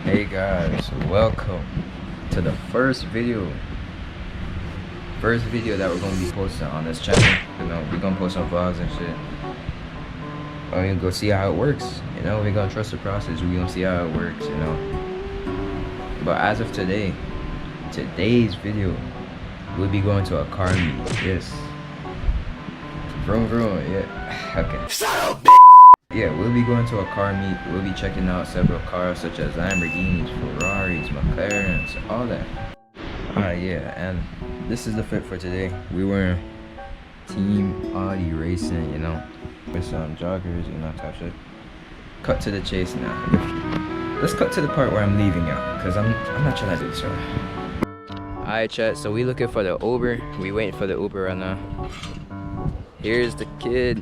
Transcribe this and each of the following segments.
Hey guys, welcome to the first video that we're gonna be posting on this channel. You know, we're gonna post some vlogs and shit. We're gonna go see how it works. You know, we're gonna trust the process. We're gonna see how it works. You know, but as of today's video, we'll be going to a car meet. Yes, vroom vroom. Yeah, okay. Yeah, we'll be going to a car meet. We'll be checking out several cars such as Lamborghinis, Ferraris, McLarens, all that. Yeah, and this is the fit for today. We were Team Audi Racing, you know, with some joggers, you know, type shit. Cut to the chase now. Let's cut to the part where I'm leaving y'all, cause I'm not trying to do this right. Alright, chat. So we looking for the Uber. We waiting for the Uber right now. Here's the kid.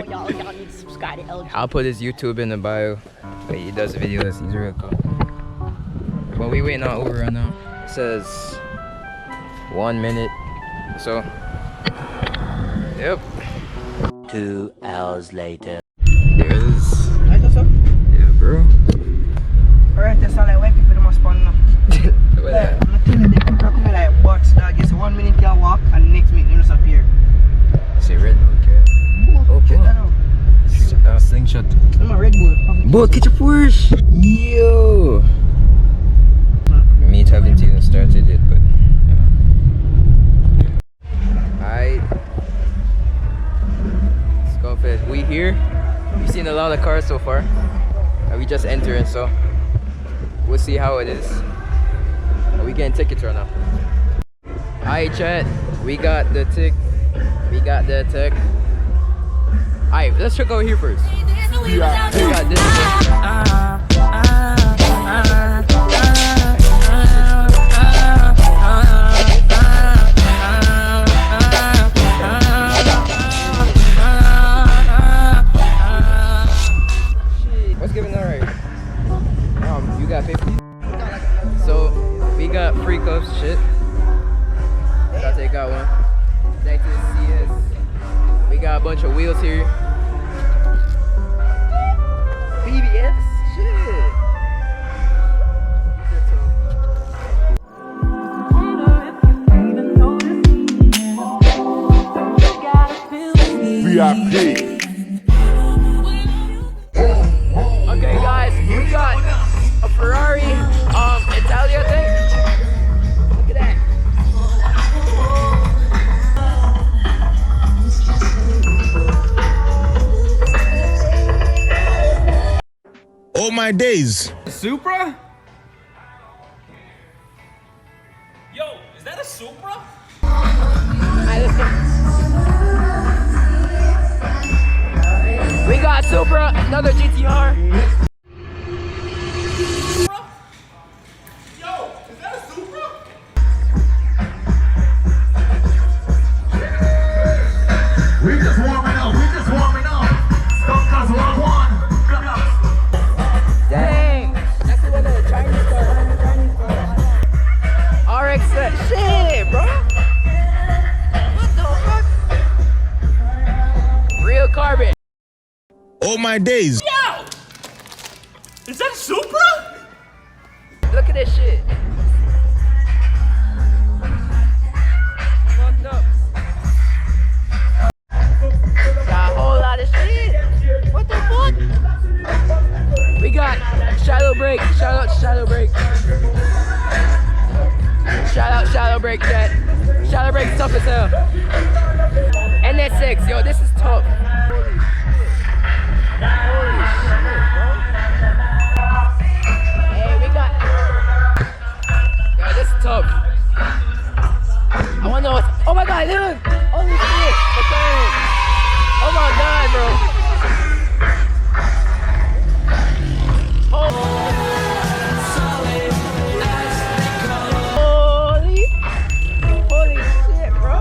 Y'all need to subscribe to LG. I'll put his YouTube in the bio. But he does videos. He's real cool. But we waiting on Uber right now. It says 1 minute. So, yep. 2 hours later. Here it is. Right, what's up? Yeah, bro. Alright, that's all like white people don't respond now. What that? I'm telling you, they people are coming like bots, dog. It's 1 minute you walk and the next minute you just appear. Say Red Bull, cat. Oh, Check cool. that out. Slingshot. I'm a Red Bull. Boy, catch a Porsche. Yo. Me haven't even started yet, but you know. Alright. Let's go for it. We here. We've seen a lot of cars so far. And we just entering, so we'll see how it is. Are we getting tickets right now? Alright, chat. We got the tick. Alright, let's check over here first. We got this. What's giving that right? You got 50? So we got free cups, shit. Gotta take out one. Back to the CS. We got a bunch of wheels here. BBS, shit. VIP. Okay, guys, we got a Ferrari, Italia, I think. Look at that. Oh my days. Supra? Yo, is that a Supra? Alright, let's go. We got Supra, another GTR. Yo, is that a Supra? We just warming up. Stop cause one. Dang, that's one of the Chinese cars. RX set. Shit, bro. What the fuck? Real carbon. Oh my days. Yo! Is that a Supra? Look at this shit. Fucked up. Got a whole lot of shit. What the fuck? We got Shadow Brake. Shout out Shadow Brake. Shout out Shadow Brake, chat. Shadow Brake's tough as hell. NS6, yo, this is tough. Holy shit, bro. Hey, we got. Yo, this is tough. I wanna know what's. Oh my god, look! Holy shit! Okay. Oh my god, bro. Holy shit, bro.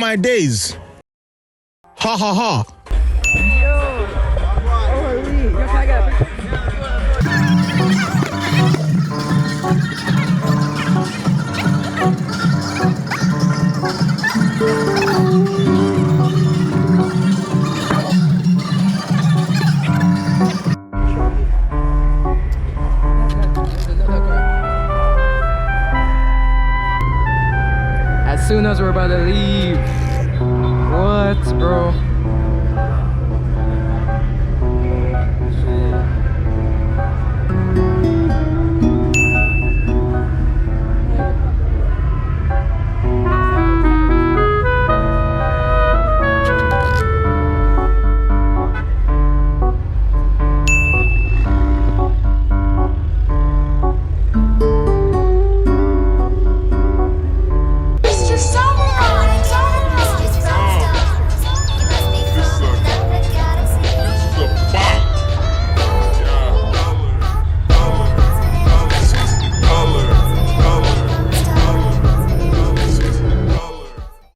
Oh my days. Ha ha ha. As soon as we're about to leave. What, bro?